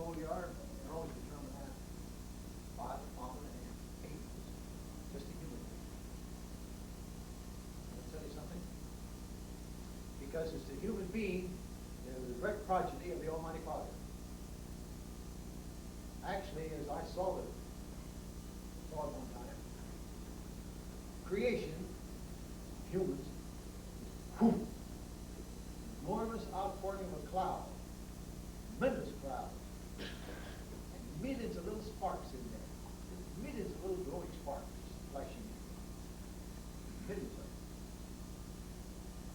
old you are, you can always determine that by the following ages. Just a human being. Can I tell you something? Because it's the human being, the direct progeny of the Almighty Father. Actually, as I saw it one time, creation, humans, whew, enormous outpouring of a cloud, tremendous cloud, and millions of little sparks in there, millions of little glowing sparks flashing in, millions of them.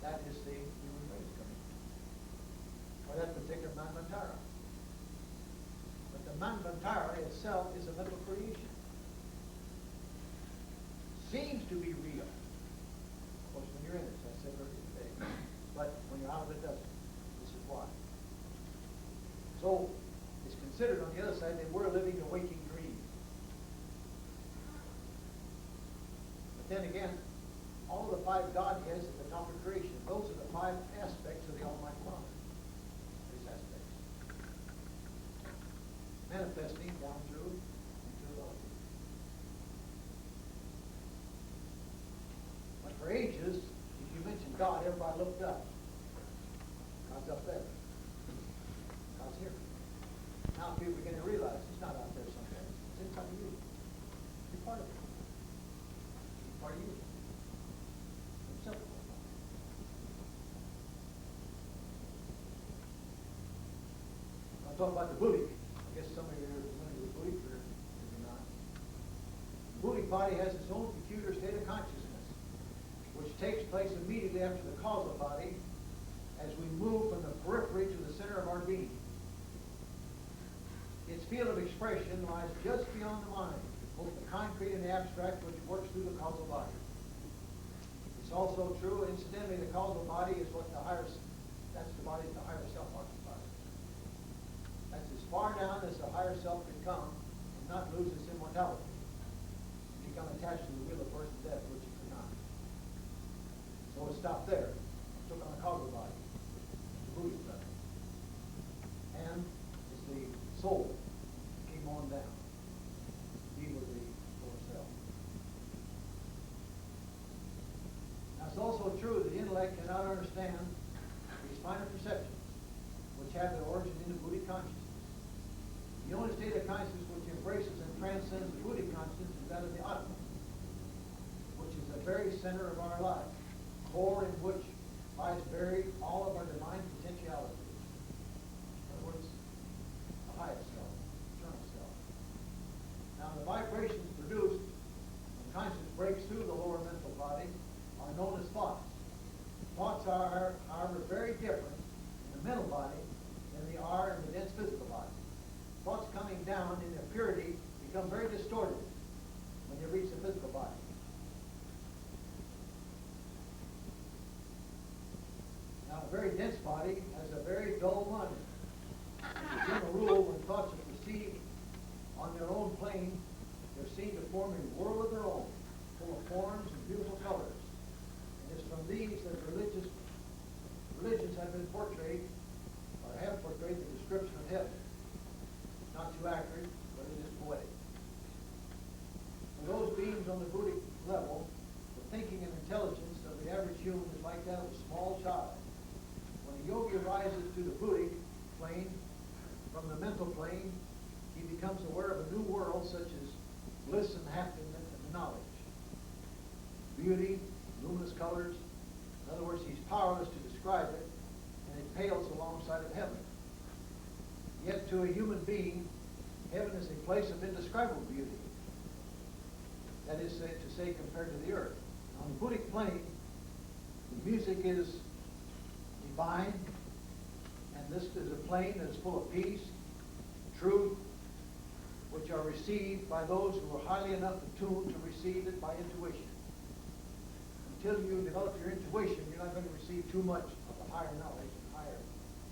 That is the human race coming, or that particular Manvantara. But the Manvantara itself is a mental creation. Seems to be real. Of course, when you're in it, as I said earlier today. But when you're out of it, it doesn't. This is why. So, it's considered on the other side that we're living a waking dream. But then again, all the five Godheads at the top of creation, those are the five aspects of the Almighty Father. These aspects. Manifesting down through into the Lord. But for ages, if you mentioned God, everybody looked up. God's up there. God's here. Now people begin to realize He's not out there somewhere. It's inside of you. You're part of it. He's part of you. Himself. I'll talk about the buoy. I guess some of you are familiar with buoy, or maybe not. The buoy body has its own peculiar state of consciousness, which takes place immediately after the causal body as we move from the periphery to the center of our being. Its field of expression lies just beyond the mind, both the concrete and the abstract, which works through the causal body. It's also true, incidentally, the causal body is what that's the body that the higher self occupies. That's as far down as the higher self can come and not lose its immortality. Become attached to the wheel of birth and death, which it could not. So it stopped there. It took on a causal body. The buoy level. And it's the soul that came on down. Be with the lower self. Now it's also true that the intellect cannot understand these finer perceptions, which have their origin in the Buddhic consciousness. The only state of consciousness which embraces and transcends the Buddhic consciousness is that of the Atman, which is the very center of our life, core in which lies buried all of our divine potentialities. In other words, the highest self, eternal self. Now the vibrations produced when consciousness breaks through the lower mental body are known as thoughts. Thoughts are, however, very different in the mental body than they are in the dense physical body. Thoughts coming down in their purity become very distorted when they reach the physical body. Now, a very dense body has a very dull mind. As a general rule, when thoughts are perceived on their own plane, they're seen to form a world of their own, full of forms and beautiful colors. And it's from these that religions have been portrayed, or have portrayed the description of heaven. Not too accurate, but it is poetic. For those beings on the Buddhic level, the thinking and intelligence of the average human is like that of a small child. When a yogi rises to the Buddhic plane, from the mental plane, he becomes aware of a new world such as bliss and happiness and knowledge. Beauty, luminous colors. In other words, he's powerless to describe it, and it pales alongside of heaven. Yet to a human being, heaven is a place of indescribable beauty. That is to say, compared to the earth. On the Buddhic plane, the music is divine, and this is a plane that is full of peace, truth, which are received by those who are highly enough attuned to receive it by intuition. Until you develop your intuition, you're not going to receive too much of the higher knowledge and higher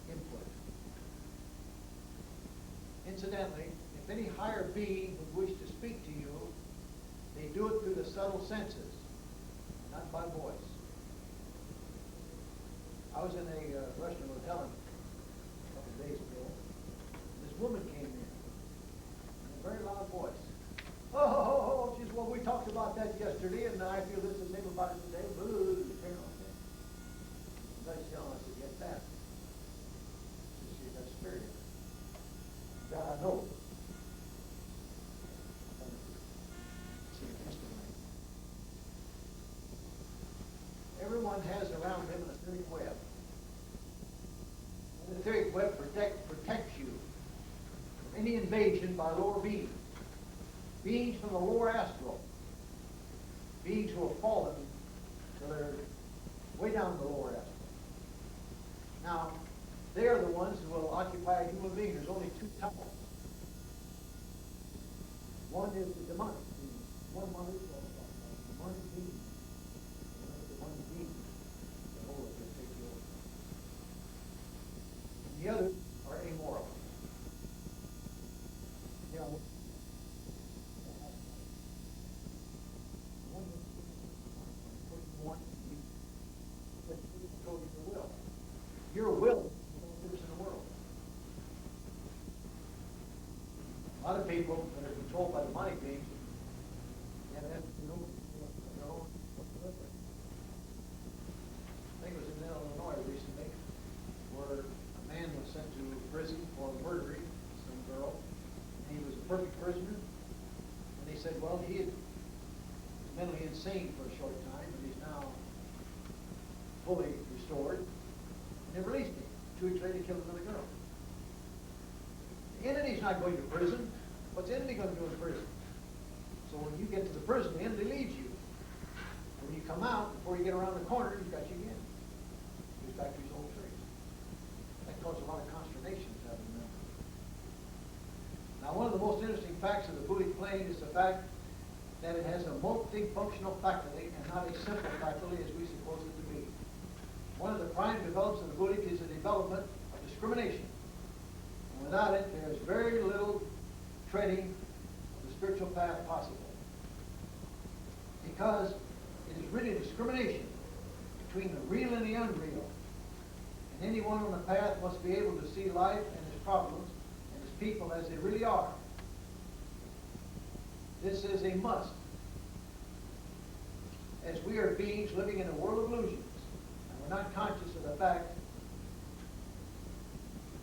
input. Incidentally, if any higher being would wish to speak to you, they do it through the subtle senses, not by voice. I was in a restaurant with Helen a couple of days ago. This woman came one has around him an etheric web. And the etheric web protects you from any invasion by lower beings. Beings from the lower astral. Beings who have fallen, so they're way down in the lower astral. Now, they are the ones who will occupy a human being. There's only two types. One is the demonic being. One mother is the demonic being. The demonic being. The whole of it takes you over. And the others are amoral. You know, your will is in the world. A lot of people that are controlled by demonic beings have their own whatsoever. I think it was in Illinois recently where a man was sent to prison for murdering some girl, and he was a perfect prisoner. And they said, well, he was mentally insane for a short time, but he's now fully restored. And they released him. 2 weeks later, he killed another girl. The entity's not going to prison. What's the entity going to do in prison? So when you get to the prison, the entity leaves you. When you come out, before you get around the corner, he's got you again. He's back to his old tricks. That caused a lot of consternation to have him remember. Now, one of the most interesting facts of the Buddhic plane is the fact that it has a multifunctional faculty and not a simple faculty as we suppose it to be. One of the prime developments of the Buddhic is the development of discrimination. And without it, there is very little treading of the spiritual path possible. Because it is really discrimination between the real and the unreal. And anyone on the path must be able to see life and its problems and its people as they really are. This is a must. As we are beings living in a world of illusions, we're not conscious of the fact,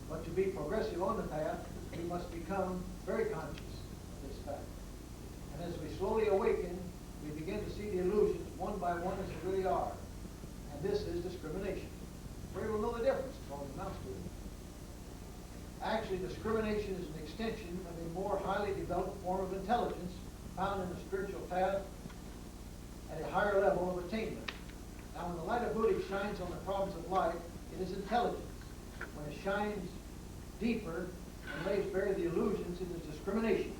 but to be progressive on the path, we must become very conscious of this fact. And as we slowly awaken, we begin to see the illusions one by one as they really are. And this is discrimination. We will know the difference, is all it amounts to. Actually, discrimination is an extension of a more highly developed form of intelligence found in the spiritual path at a higher level of attainment. Now, when the light of Buddha shines on the problems of life, it is intelligence. When it shines deeper and lays bare the illusions, it is discrimination.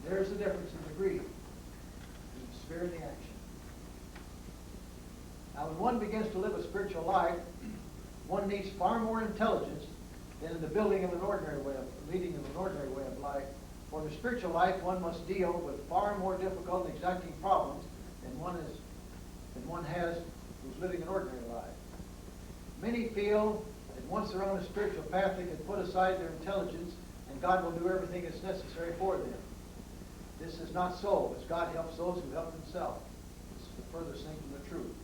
And there's the difference in degree between the spirit and the action. Now, when one begins to live a spiritual life, one needs far more intelligence than in the building of an ordinary way of leading of an ordinary way of life. For in the spiritual life, one must deal with far more difficult and exacting problems than one has who's living an ordinary life. Many feel that once they're on a spiritual path, they can put aside their intelligence and God will do everything that's necessary for them. This is not so, as God helps those who help themselves. This is the furthest thing from the truth.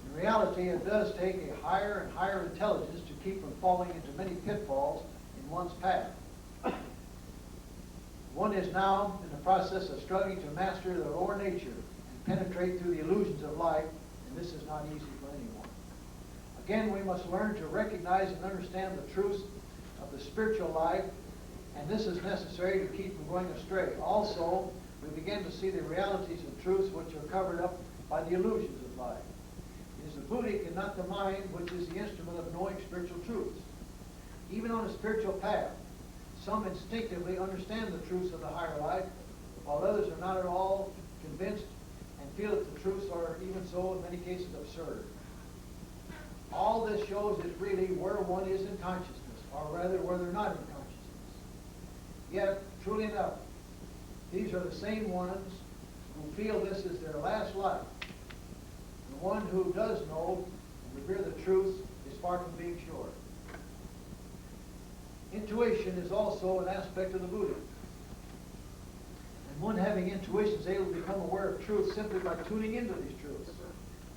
In reality, it does take a higher and higher intelligence to keep from falling into many pitfalls in one's path. One is now in the process of struggling to master their lower nature and penetrate through the illusions of life, and this is not easy for anyone. Again, we must learn to recognize and understand the truths of the spiritual life, and this is necessary to keep from going astray. Also, we begin to see the realities and truths which are covered up by the illusions of life. It is the Buddhic and not the mind which is the instrument of knowing spiritual truths. Even on a spiritual path, some instinctively understand the truths of the higher life, while others are not at all convinced and feel that the truths are even so in many cases absurd. All this shows is really where one is in consciousness, or rather where they're not in consciousness. Yet, truly enough, these are the same ones who feel this is their last life. The one who does know and revere the truth is far from being sure. Intuition is also an aspect of the Buddha. And one having intuition is able to become aware of truth simply by tuning into these truths,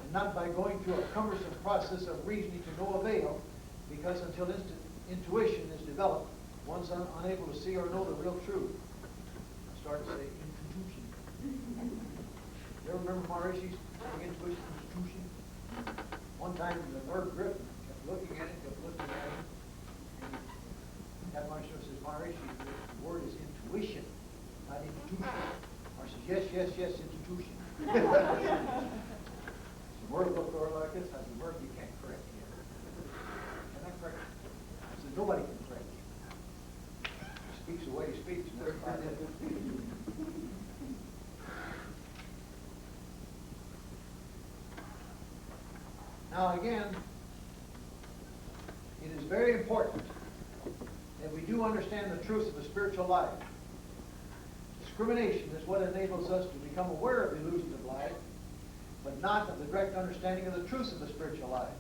and not by going through a cumbersome process of reasoning to no avail, because until intuition is developed, one's unable to see or know the real truth. I started to say intuition. You ever remember Maharishi's intuition? One time the Lord Griffin kept looking at it, kept looking at it, and that much was his admiration. The word is intuition, not institution. Or says, yes, yes, yes, institution. The word looked over like this. I said, word you can't correct here. Can I correct you? I said, nobody can correct you. He speaks the way he speaks, and that's about it. Now again, it is very important that we do understand the truths of the spiritual life. Discrimination is what enables us to become aware of the illusions of life, but not of the direct understanding of the truths of the spiritual life.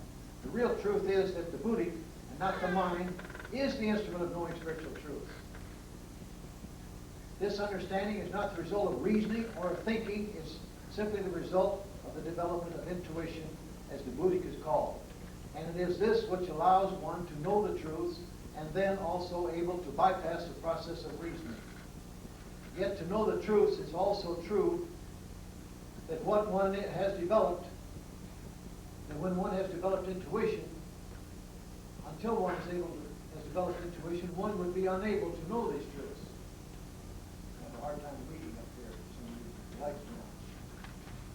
The real truth is that the buddhi, and not the mind, is the instrument of knowing spiritual truth. This understanding is not the result of reasoning or of thinking. It's simply the result of the development of intuition, as the buddhi is called. And it is this which allows one to know the truths and then also able to bypass the process of reasoning. Yet to know the truths is also true that what one has developed, that when one has developed intuition, until one is able to, has developed intuition, one would be unable to know these truths. I have a hard time reading up there, somebody likes me.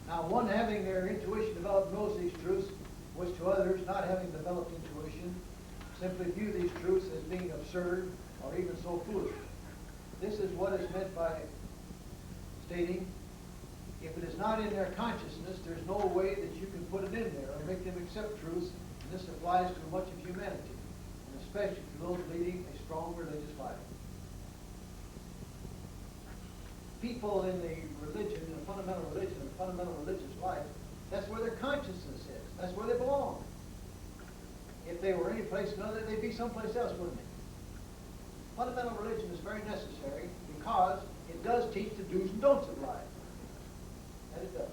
Now, one having their intuition developed knows these truths, which to others, not having developed intuition, simply view these truths as being absurd or even so foolish. This is what is meant by stating, if it is not in their consciousness, there's no way that you can put it in there or make them accept truths, and this applies to much of humanity, and especially to those leading a strong religious life. People in the religion, in a fundamental religion, a fundamental religious life, that's where their consciousness is. That's where they belong. If they were any place another, they'd be someplace else, wouldn't they? Fundamental religion is very necessary because it does teach the do's and don'ts of life. That it does.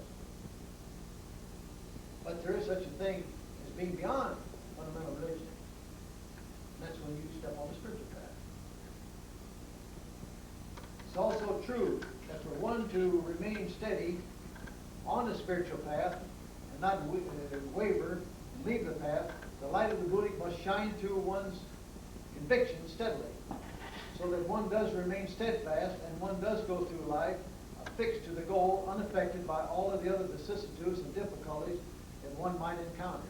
But there is such a thing as being beyond fundamental religion. And that's when you step on the spiritual path. It's also true that for one to remain steady on the spiritual path and not waver and leave the path, the light of the buddhi must shine through one's conviction steadily, so that one does remain steadfast and one does go through life affixed to the goal, unaffected by all of the other vicissitudes and difficulties that one might encounter.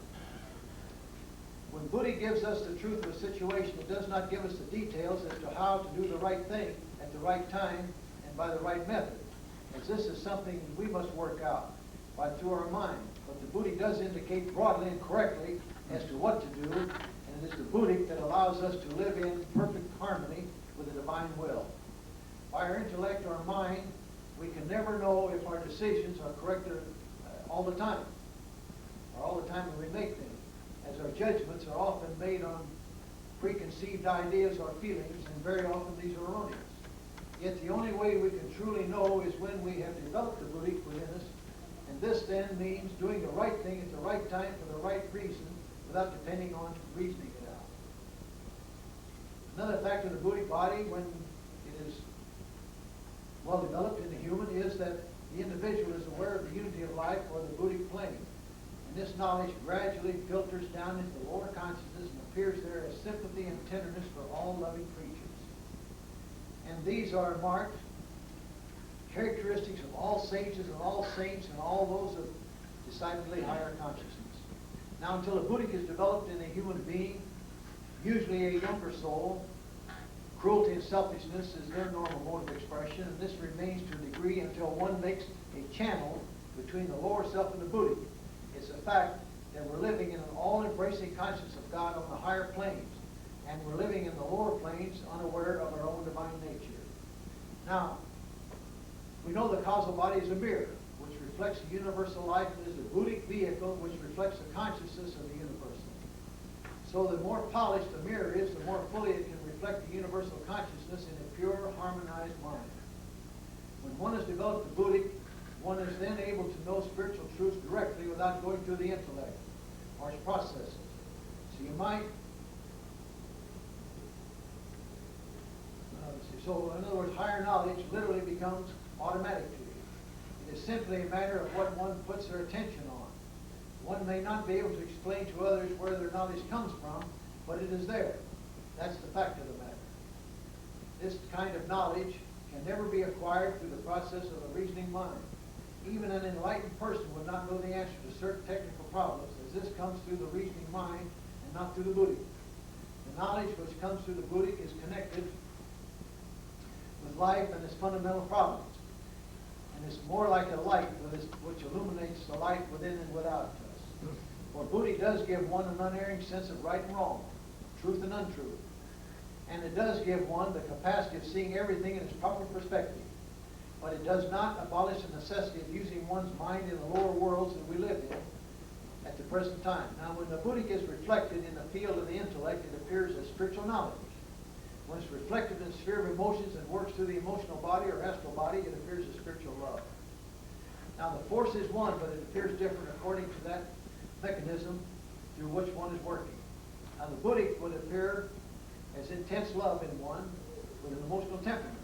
When buddhi gives us the truth of a situation, it does not give us the details as to how to do the right thing at the right time and by the right method, as this is something we must work out through our mind. But the buddhi does indicate broadly and correctly as to what to do, and it is the buddhi that allows us to live in perfect harmony with the divine will. By our intellect or our mind, we can never know if our decisions are correct all the time, or all the time when we make them, as our judgments are often made on preconceived ideas or feelings, and very often these are erroneous. Yet the only way we can truly know is when we have developed the buddhi within us, and this then means doing the right thing at the right time for the right reason without depending on reasoning it out. Another factor of the buddhi body, when it is well developed in the human, is that the individual is aware of the unity of life or the buddhi plane. And this knowledge gradually filters down into the lower consciousness and appears there as sympathy and tenderness for all loving creatures. And these are marked characteristics of all sages and all saints and all those of decidedly higher consciousness. Now, until a buddhi is developed in a human being, usually a younger soul, cruelty and selfishness is their normal mode of expression, and this remains to a degree until one makes a channel between the lower self and the buddhi. It's a fact that we're living in an all-embracing consciousness of God on the higher planes, and we're living in the lower planes unaware of our own divine nature. Now, we know the causal body is a mirror, which reflects the universal life, and is a buddhic vehicle which reflects the consciousness of the universal. So the more polished the mirror is, the more fully it can reflect the universal consciousness in a pure, harmonized mind. When one has developed the buddhi, one is then able to know spiritual truths directly without going through the intellect or its processes. So you might, so in other words, higher knowledge literally becomes automatic to you. It is simply a matter of what one puts their attention on. One may not be able to explain to others where their knowledge comes from, but it is there. That's the fact of the matter. This kind of knowledge can never be acquired through the process of the reasoning mind. Even an enlightened person would not know the answer to certain technical problems, as this comes through the reasoning mind and not through the buddhi. The knowledge which comes through the buddhi is connected with life and its fundamental problems. And it's more like a light which illuminates the life within and without us. For buddhi does give one an unerring sense of right and wrong, truth and untruth. And it does give one the capacity of seeing everything in its proper perspective. But it does not abolish the necessity of using one's mind in the lower worlds that we live in at the present time. Now, when the buddhi is reflected in the field of the intellect, it appears as spiritual knowledge. When it's reflected in the sphere of emotions and works through the emotional body or astral body, it appears as spiritual love. Now, the force is one, but it appears different according to that mechanism through which one is working. Now, the buddhi would appear as intense love in one with an emotional temperament.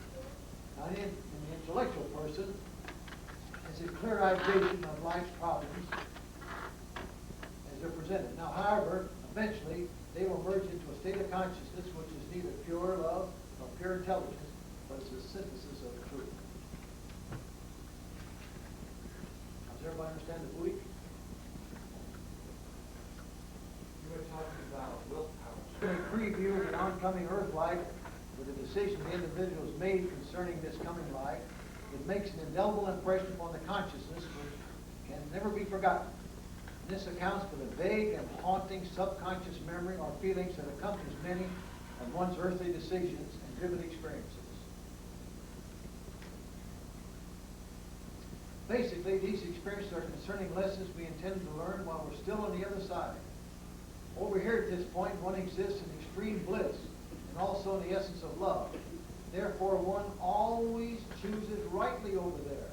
Now, in the intellectual person, it's a clear-eyed vision of life's problems as they're presented. Now, however, eventually, they will merge into a state of consciousness which is neither pure love nor pure intelligence, but it's a synthesis of the truth. Now, does everybody understand the buddhi? You were talking about willpower. A preview of the oncoming earth life with the decision the individual has made concerning this coming life. It makes an indelible impression upon the consciousness which can never be forgotten. And this accounts for the vague and haunting subconscious memory or feelings that accompanies many of one's earthly decisions and vivid experiences. Basically, these experiences are concerning lessons we intend to learn while we're still on the other side. Over here at this point, one exists in extreme bliss and also in the essence of love. Therefore, one always chooses rightly over there.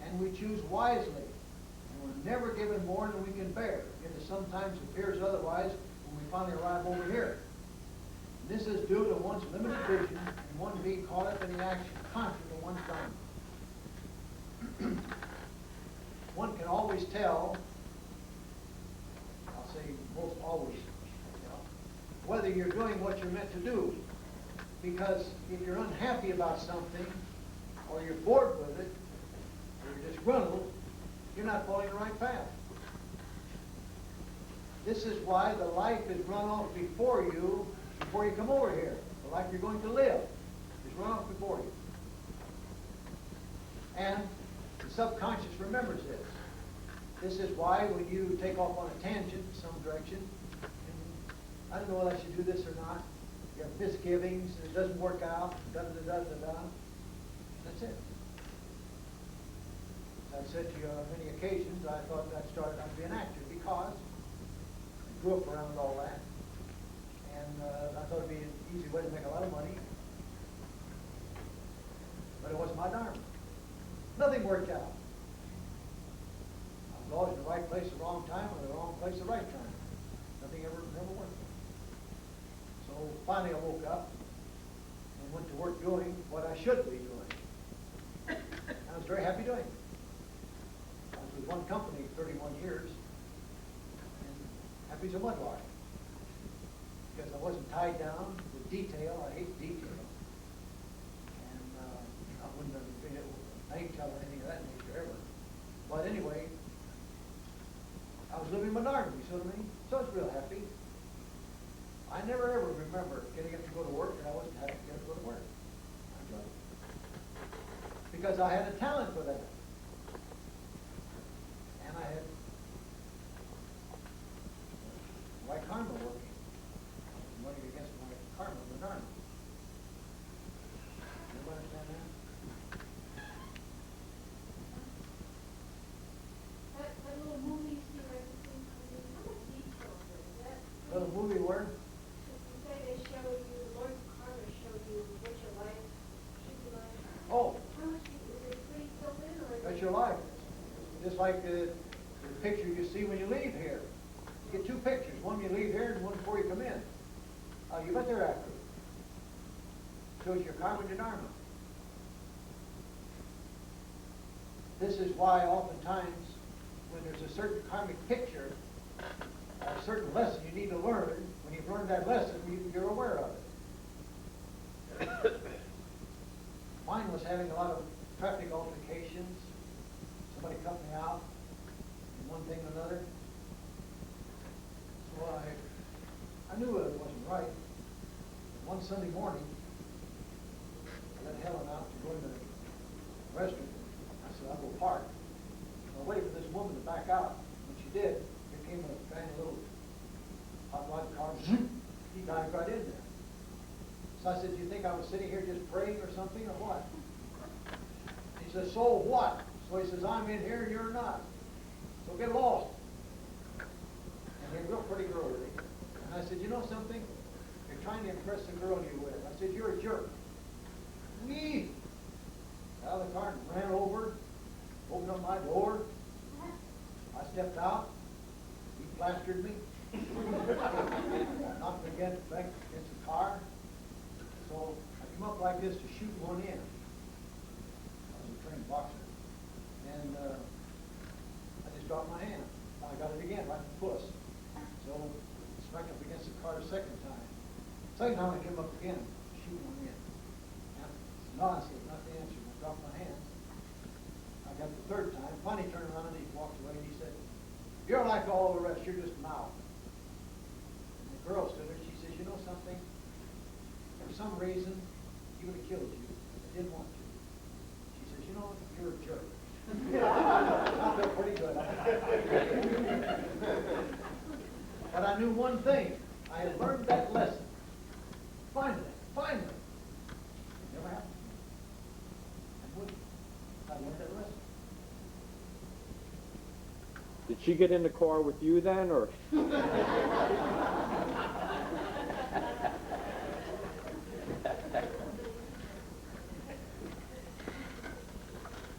And we choose wisely. And we're never given more than we can bear. Yet it sometimes appears otherwise when we finally arrive over here. And this is due to one's limited vision and one being caught up in the action contrary to one's dharma. One can always tell, I'll say most always, whether you're doing what you're meant to do. Because if you're unhappy about something, or you're bored with it, or you're disgruntled, you're not following the right path. This is why the life is run off before you come over here. The life you're going to live is run off before you. And the subconscious remembers this. This is why when you take off on a tangent in some direction, and I don't know whether I should do this or not, you have misgivings, and it doesn't work out, da-da-da-da-da. That's it. I've said to you on many occasions, I thought I started out to be an actor because I grew up around all that. And I thought it would be an easy way to make a lot of money. But it wasn't my dharma. Nothing worked out. I was always in the right place at the wrong time, or the wrong place at the right time. Nothing ever worked. So finally I woke up and went to work doing what I should be doing. I was very happy doing it. I was with one company 31 years, and happy as a mudlark. Because I wasn't tied down with detail. I hate detail. And I wouldn't have been able to name tell or anything of that nature ever. But anyway, I was living my dharma, you see what I mean? So I was real happy. I never ever remember getting up to go to work and I wasn't happy to get up to go to work. I enjoyed it. Because I had a talent for that. And I had my karma working. Running against my karma, the dharma. Everybody understand that? That little movie you see right between, how much detail is that? Little movie where? You say they show you, the Lord Karma showed you what your life should be like. Oh, How much is it pretty filled in, or? that's your life. Just like the picture you see when you leave here. You get two pictures, one when you leave here and one before you come in. You bet they're accurate. Shows your karma and your dharma. This is why oftentimes when there's a certain karmic picture, a certain lesson you need to learn. When you've learned that lesson, you're aware of it. Mine was having a lot of traffic altercations. Somebody cut me out, and one thing or another. So I knew it wasn't right. One Sunday morning, I let Helen out to go in the restroom. I said, I'll go park. So I waited for this woman to back out. When she did, here came a guy in a little hot rod car. He dived right in there. So I said, do you think I was sitting here just praying or something, or what? He says, so what? So he says, I'm in here and you're not. So get lost. And they're real pretty girl, really. And I said, you know something? You're trying to impress the girl you're with. I said, you're a jerk. Wee! Out of the car and ran over, opened up my door. I stepped out. He plastered me. Knocked me back against the car. So I come up like this to shoot one in. I was a trained boxer. And I just dropped my hand. I got it again, right in the puss. So I struck up against the car a second time. Second time I came up again, shoot one in. Nonsense, not the answer. I dropped my hand. I got the third time. Finally turned around and he walked away and he said, you're like all the rest, you're just mouth. And the girl stood there, she says, you know something? For some reason, he would have killed you. I didn't want to. She says, you know, you're a jerk. I felt pretty good. But I knew one thing. I had learned that lesson. Finally. It never happened. I learned that lesson. Did she get in the car with you then, or?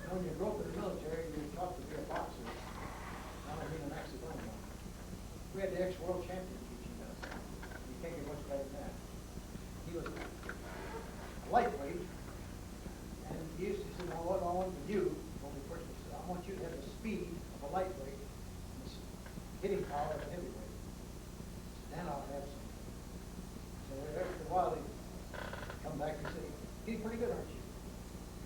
When you grow up in the military, you're taught to be a boxer. Not being an accidental one. We had the ex-world champion teaching us. You can't get much better than that. He was a lightweight, and he used to say, well, what I want with you, when we first said, I want you to have the speed of a lightweight, and the hitting power of a heavyweight. Then I'll have something. So after a while, he'd come back and say, you're pretty good, aren't you?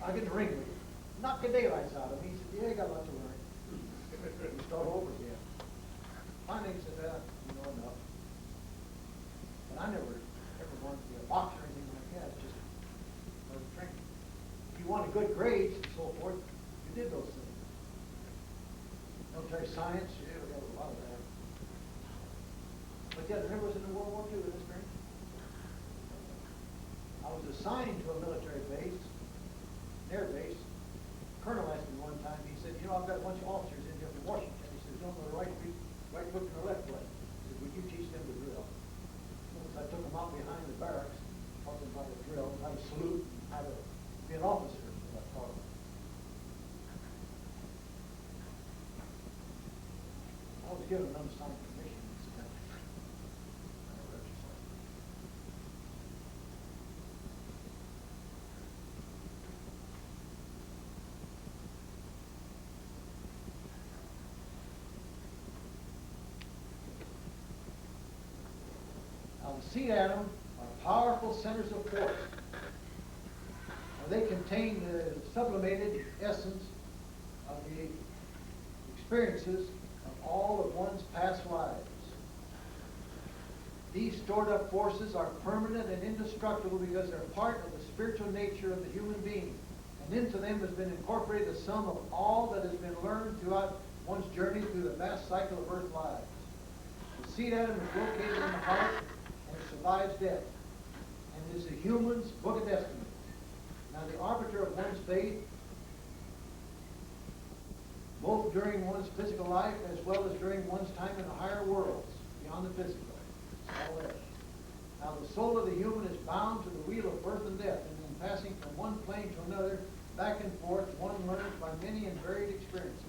I'll get in the ring with you. Knock the daylights out of him. He said, yeah, you got lots to learn. We start over again. Finally, he said, you know enough. But I never ever wanted to be a boxer or anything like that. It's just part of training. If you wanted good grades and so forth, you did those things. Military science, yeah, we got a lot of that. But yet, there was in the World War II in this training. I was assigned to a military base, air base. Colonel asked me one time, he said, you know, I've got a bunch of officers in here from Washington. He says, don't know the right foot and the left foot. He said, would you teach them to drill? So I took them out behind the barracks, taught them how to drill, how to salute, how to be an officer. So I taught them. I was given an unassigned commission in this country. I never exercised it. Now, the seed atom are powerful centers of force. They contain the sublimated essence of the experiences of all of one's past lives. These stored up forces are permanent and indestructible because they're part of the spiritual nature of the human being. And into them has been incorporated the sum of all that has been learned throughout one's journey through the vast cycle of earth lives. The seed atom is located in the heart and survives death, and is the human's book of destiny. Now, the arbiter of one's fate, both during one's physical life as well as during one's time in the higher worlds, beyond the physical. It's all there. Now, the soul of the human is bound to the wheel of birth and death, and in passing from one plane to another, back and forth, one learns by many and varied experiences.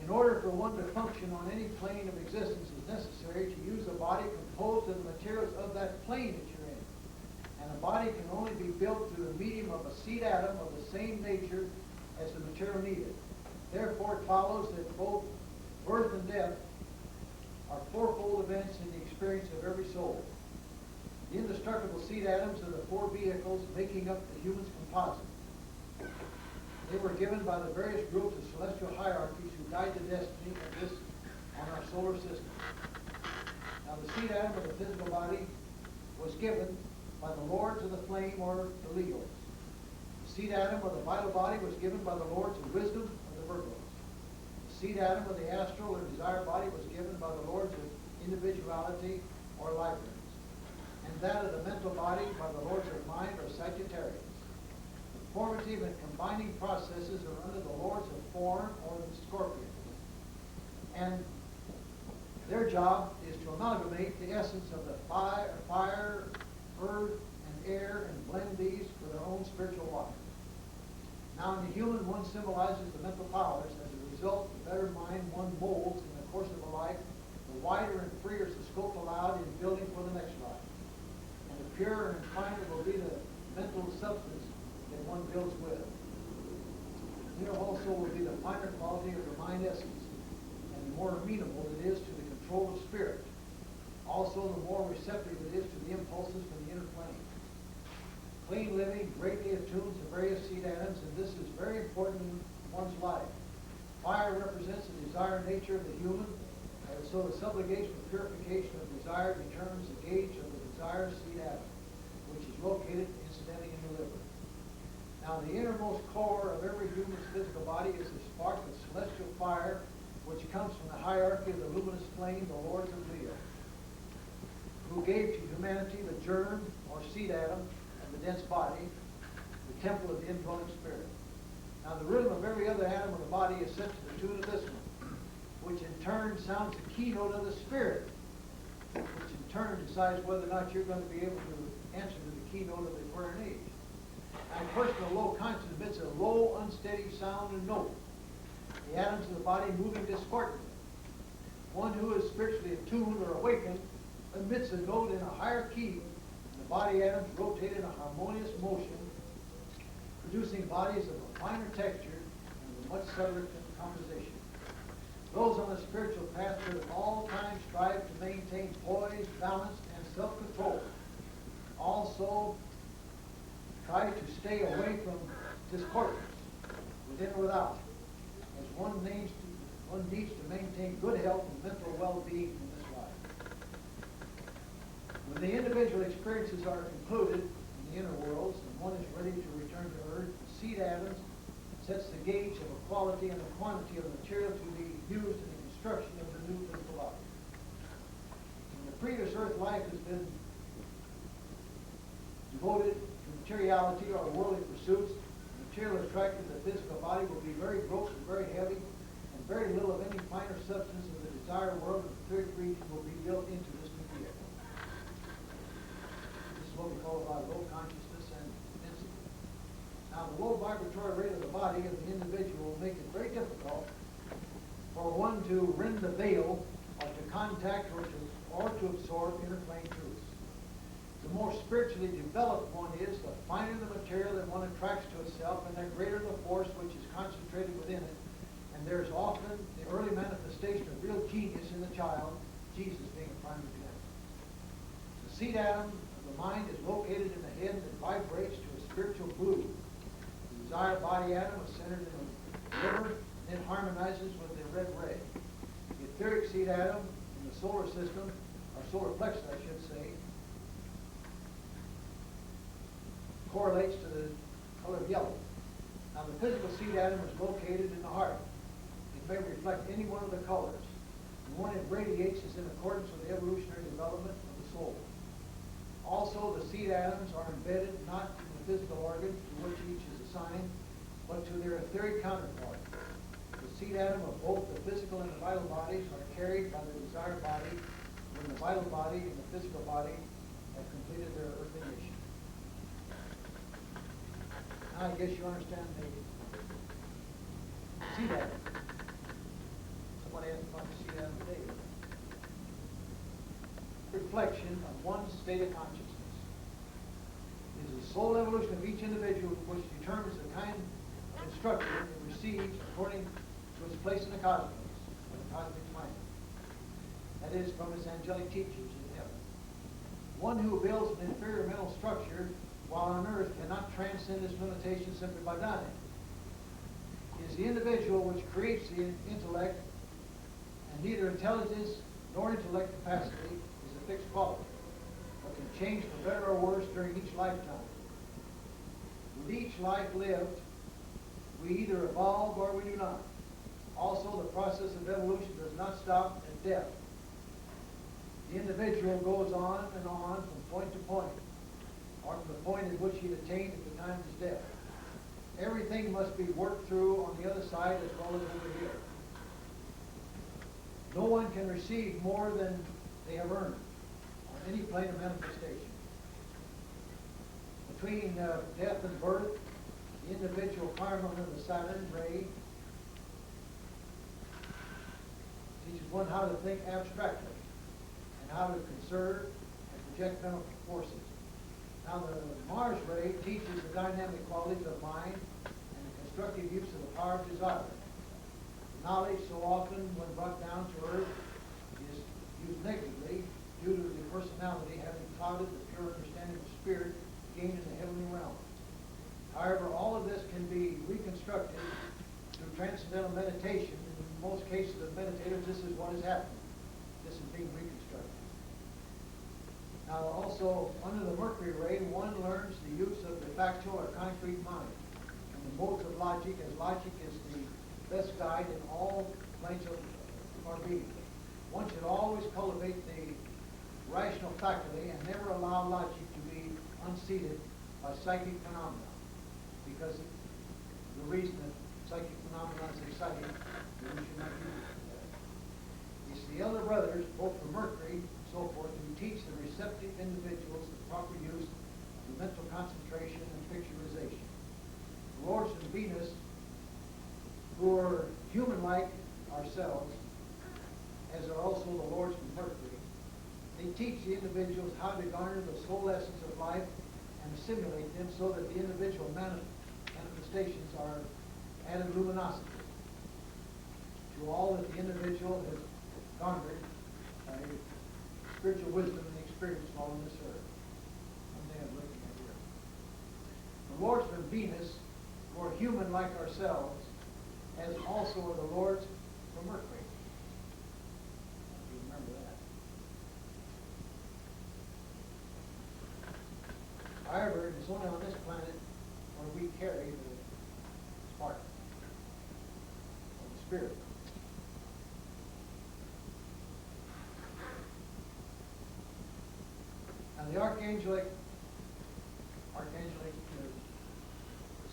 In order for one to function on any plane of existence, it is necessary to use a body composed of the materials of that plane that you're in. And a body can only be built through the medium of a seed atom of the same nature as the material needed. Therefore it follows that both birth and death are fourfold events in the experience of every soul. The indestructible seed atoms are the four vehicles making up the human's composite. They were given by the various groups of celestial hierarchies who guide the destiny of this on our solar system. Now the seed atom of the physical body was given by the lords of the flame or the Leos. The seed atom of the vital body was given by the lords of wisdom or the Virgos. The seed atom of the astral or desired body was given by the lords of individuality or libraries. And that of the mental body by the lords of mind or Sagittarius. The formative and combining processes are under the lords of form or the scorpions. And their job is to amalgamate the essence of the fire, earth, and air and blend these with their own spiritual water. Now in the human, one symbolizes the mental powers. As a result, the better mind one molds in the course of a life, the wider and freer is the scope allowed in building for the next life. And the purer and finer will be the mental substance that one builds with. There also will be the finer quality of the mind essence, and the more amenable it is to the control of spirit. Also, the more receptive it is to the impulses from the inner plane. Clean living greatly attunes the various seed atoms, and this is very important in one's life. Fire represents the desired nature of the human, and so the subligation or purification of desire determines the gauge of the desired seed atom, which is located incidentally in the liver. Now, the innermost core of every human's physical body is a spark of celestial fire, which comes from the hierarchy of the luminous flame, the lords of Leo, who gave to humanity the germ or seed atom of the dense body, the temple of the indwelling spirit. Now, the rhythm of every other atom of the body is set to the tune of this one, which in turn sounds the keynote of the spirit, which in turn decides whether or not you're going to be able to answer to the keynote of the Aquarian age. And personal low conscience emits a low, unsteady sound and note. The atoms of the body moving discordantly. One who is spiritually attuned or awakened emits a note in a higher key, and the body atoms rotate in a harmonious motion, producing bodies of a finer texture and a much subtler composition. Those on the spiritual path should at all times strive to maintain poise, balance, and self-control. Also, try to stay away from discordance, within or without, as one needs to maintain good health and mental well-being in this life. When the individual experiences are included in the inner worlds and one is ready to return to earth, the seed atoms sets the gauge of a quality and a quantity of material to be used in the construction of the new physical body. When the previous earth life has been devoted to materiality or worldly pursuits, the material attracted to the physical body will be very gross and very heavy, and very little of any finer substance of the desired world of the third region will be built into this new vehicle. This is what we call about low consciousness and density. Now, the low vibratory rate of the body of the individual will make it very difficult for one to rend the veil or to contact or to absorb inner plane truths. The more spiritually developed one is, the finer the material that one attracts to itself, and the greater the force which is concentrated within it. And there's often the early manifestation of real genius in the child, Jesus being a prime example. The seed atom of the mind is located in the head that vibrates to a spiritual blue. The desired body atom is centered in the liver and then harmonizes with the red ray. The etheric seed atom in the solar system, or solar plexus I should say, correlates to the color of yellow. Now the physical seed atom is located in the heart. It may reflect any one of the colors. The one it radiates is in accordance with the evolutionary development of the soul. Also, the seed atoms are embedded not in the physical organs to which each is assigned, but to their etheric counterpart. The seed atom of both the physical and the vital bodies are carried by the desired body when the vital body and the physical body have completed their earthly mission. Now I guess you understand the seed atom. Somebody asked about the seed atom today. Reflection of one's state of consciousness. It is the soul evolution of each individual which determines the kind of instruction it receives according to its place in the cosmos, or the cosmic plan. That is, from its angelic teachers in heaven. One who builds an inferior mental structure while on earth cannot transcend its limitations simply by dying. It is the individual which creates the intellect, and neither intelligence nor intellect capacity is a fixed quality, but can change for better or worse during each lifetime. With each life lived, we either evolve or we do not. Also, the process of evolution does not stop at death. The individual goes on and on from point to point, or from the point at which he attained at the time of his death. Everything must be worked through on the other side as well as over here. No one can receive more than they have earned on any plane of manifestation. Between death and birth, the individual karma of the Saturn ray teaches one how to think abstractly and how to conserve and project mental forces. Now the Mars ray teaches the dynamic qualities of mind and the constructive use of the power of desire. Knowledge so often, when brought down to earth, is used negatively due to the personality having clouded the pure understanding of spirit gained in the heavenly realm. However, all of this can be reconstructed through transcendental meditation. In most cases of meditators, this is what is happening. This is being reconstructed. Now also, under the Mercury ray, one learns the use of the factual or concrete mind and the modes of logic, as logic is the best guide in all planes of our being. One should always cultivate the rational faculty and never allow logic to be unseated by psychic phenomena, because the reason that psychic phenomena is exciting, we should not use it for that. It's the elder brothers, both from Mercury and so forth, who teach the receptive individuals the proper use of the mental concentration and picturization. The Lords from Venus, who are human-like ourselves, as are also the Lords from Mercury, they teach the individuals how to garner the soul essence of life and assimilate them so that the individual manifestations are added luminosity to all that the individual has garnered by spiritual wisdom and experience while on this earth. One thing I'm looking at here. The Lords from Venus, who are human like ourselves, as also are the Lords from Mercury. You remember that. However, it is only on this planet where we carry the spark of the Spirit. Now the archangelic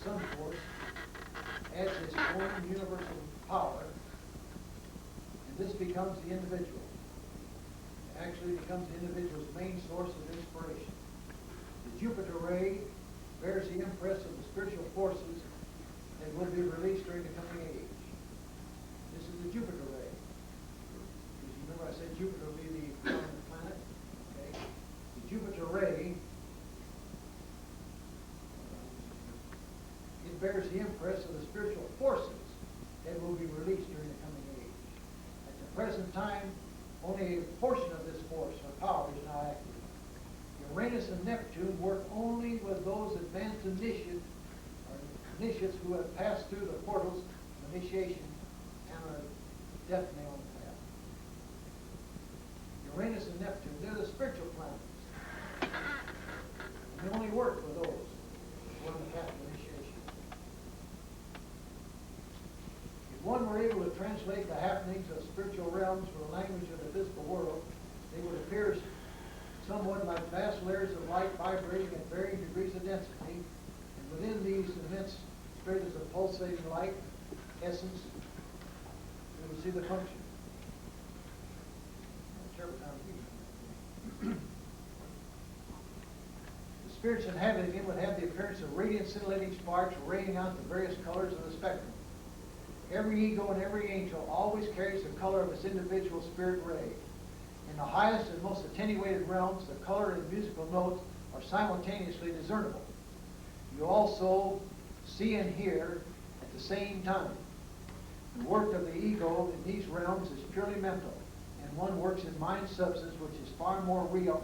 sun force adds its own universal power, and this becomes the individual. It actually becomes the individual's main source of inspiration. The Jupiter ray bears the impress of the spiritual forces that will be released during the coming age. This is the Jupiter ray. Because you remember I said Jupiter will be the dominant planet? Okay. The Jupiter ray, it bears the impress of the spiritual forces that will be released during the coming age. At the present time, only a portion of this force or power is now active. Uranus and Neptune work only with those advanced initiates who have passed through the portals of initiation and are definitely on the path. Uranus and Neptune, they're the spiritual planets. And they only work with those who are on the path of initiation. If one were able to translate the happenings of spiritual realms from the language of the physical world, they would appear somewhat like vast layers of light vibrating at varying degrees of density, and within these immense stratas of pulsating light essence, we will see the function. The spirits inhabiting it would have the appearance of radiant scintillating sparks raying out the various colors of the spectrum. Every ego and every angel always carries the color of its individual spirit ray. In the highest and most attenuated realms, the color and musical notes are simultaneously discernible. You also see and hear at the same time. The work of the ego in these realms is purely mental, and one works in mind substance, which is far more real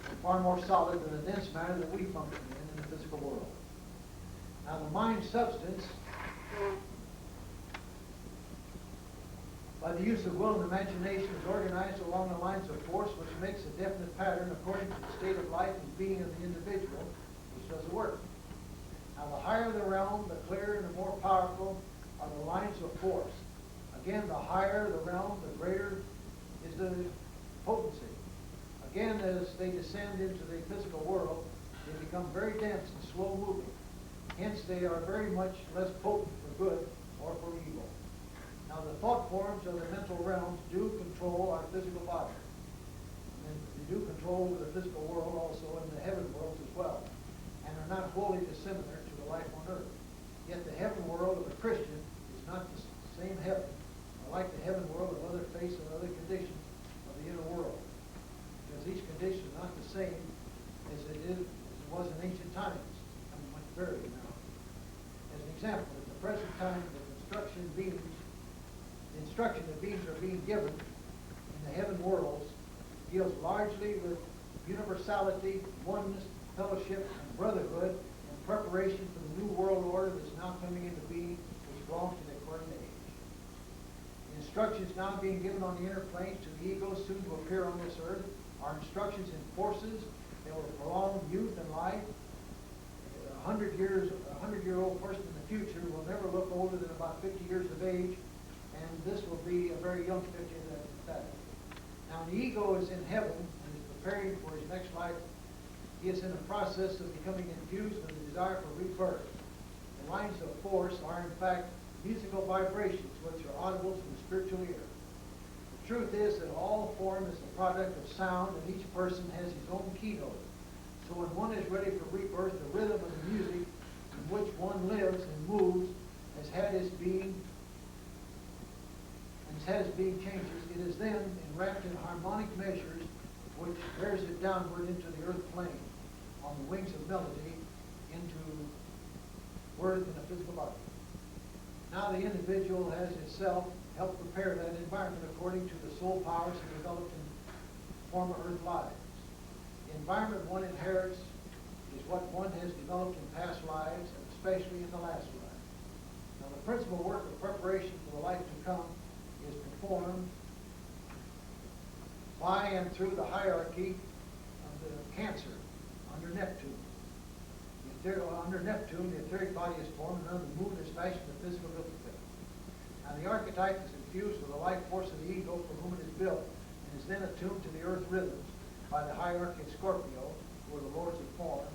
and far more solid than the dense matter that we function in the physical world. Now, the mind substance, by the use of will and imagination, is organized along the lines of force, which makes a definite pattern according to the state of life and being of the individual, which does the work. Now, the higher the realm, the clearer and the more powerful are the lines of force. Again, the higher the realm, the greater is the potency. Again, as they descend into the physical world, they become very dense and slow-moving. Hence, they are very much less potent for good or for evil. Now, the thought forms of the mental realms do control our physical body. And they do control over the physical world also and the heaven worlds as well, and are not wholly dissimilar to the life on earth. Yet the heaven world of a Christian is not the same heaven, or like the heaven world of other faiths and other conditions of the inner world. Because each condition is not the same as it was in ancient times. I mean, much varied now. As an example, at the present time, the instruction that beings are being given in the heaven worlds deals largely with universality, oneness, fellowship, and brotherhood in preparation for the new world order that's now coming into being, which belongs to the according age. The instructions now being given on the inner planes to the ego soon to appear on this earth are instructions in forces that will prolong youth and life. A 100-year-old person in the future will never look older than about 50 years of age, and this will be a very young 50 at that. Now, the ego is in heaven and is preparing for his next life. He is in the process of becoming infused with the desire for rebirth. The lines of force are, in fact, musical vibrations which are audible to the spiritual ear. The truth is that all form is the product of sound, and each person has his own keynote. So when one is ready for rebirth, the rhythm of the music in which one lives and moves has had its being changes. It is then enwrapped in harmonic measures which bears it downward into the earth plane on the wings of melody into worth in a physical body. Now the individual has itself helped prepare that environment according to the soul powers developed in former earth lives. The environment one inherits is what one has developed in past lives, and especially in the last life. Now the principal work of preparation for the life to come is performed by and through the hierarchy of the Cancer under Neptune. Under Neptune, the etheric body is formed, and under the moon is fashioned the physical duplicate. Now the archetype is infused with the life force of the ego for whom it is built, and is then attuned to the earth rhythms by the hierarchy of Scorpio, who are the lords of form,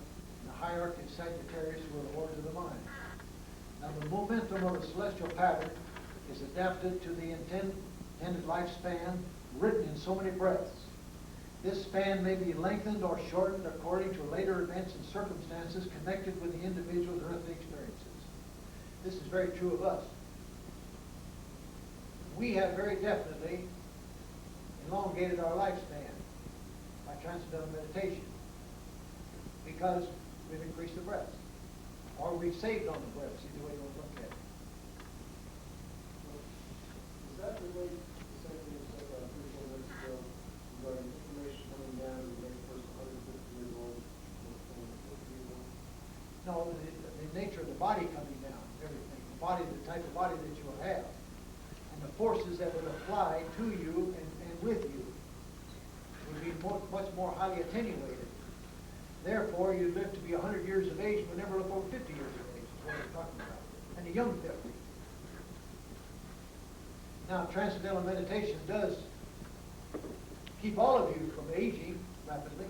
and the hierarchy of Sagittarius, who are the lords of the mind. Now the momentum of the celestial pattern is adapted to the intended lifespan, written in so many breaths. This span may be lengthened or shortened according to later events and circumstances connected with the individual's earthly experiences. This is very true of us. We have very definitely elongated our lifespan by transcendental meditation because we've increased the breaths, or we've saved on the breaths, either way you want to look at it. Is that related to the same thing you said about 3 minutes ago regarding information coming down to make a person 150 years old? No, the nature of the body coming down, everything. The body, the type of body that you will have, and the forces that would apply to you and with you would be much more highly attenuated. Therefore, you live to be 100 years of age, but never look over 50 years of age, is what we're talking about. And a young 50. Now, transcendental meditation does keep all of you from aging rapidly.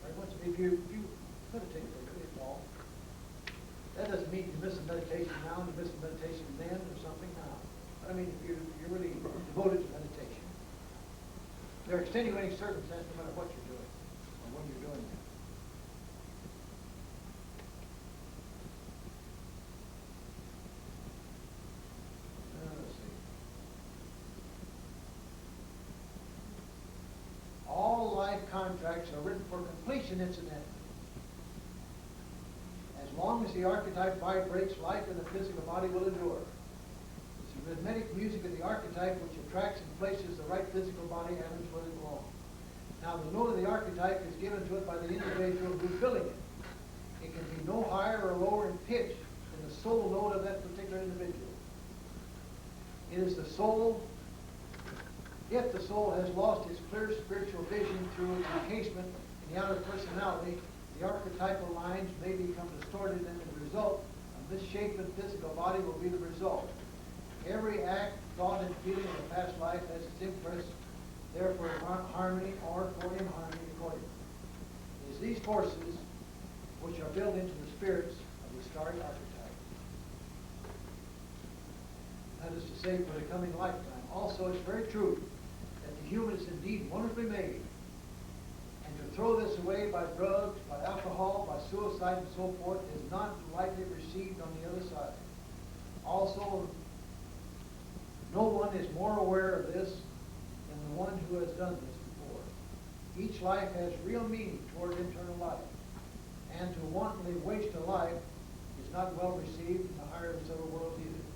Right? Once, if you meditate quickly, it's all. That doesn't mean you miss a meditation now and you miss a meditation then or something now. But I mean, if you're really devoted to meditation. There are extenuating circumstances no matter what you're doing or when you're doing it. Let's see. All life contracts are written for completion, incidentally. As long as the archetype vibrates, life in the physical body will endure. See, rhythmic music of the archetype which attracts and places the right physical body atoms where they belong. Now, the note of the archetype is given to it by the individual who's filling it. It can be no higher or lower in pitch than the soul note of that particular individual. It is the soul, if the soul has lost its clear spiritual vision through its encasement in the outer personality, the archetypal lines may become distorted, and the result of misshapen physical body will be the result. Every act, thought, and feeling of a past life has its impress, therefore in harmony or for inharmony accordingly. It is these forces which are built into the spirits of the starry archetype. That is to say, for the coming lifetime. Also, it's very true that the human is indeed wonderfully made. And to throw this away by drugs, by alcohol, by suicide, and so forth is not lightly received on the other side. Also, no one is more aware of this than the one who has done this before. Each life has real meaning toward eternal life. And to wantonly waste a life is not well received in the higher and subtle world either.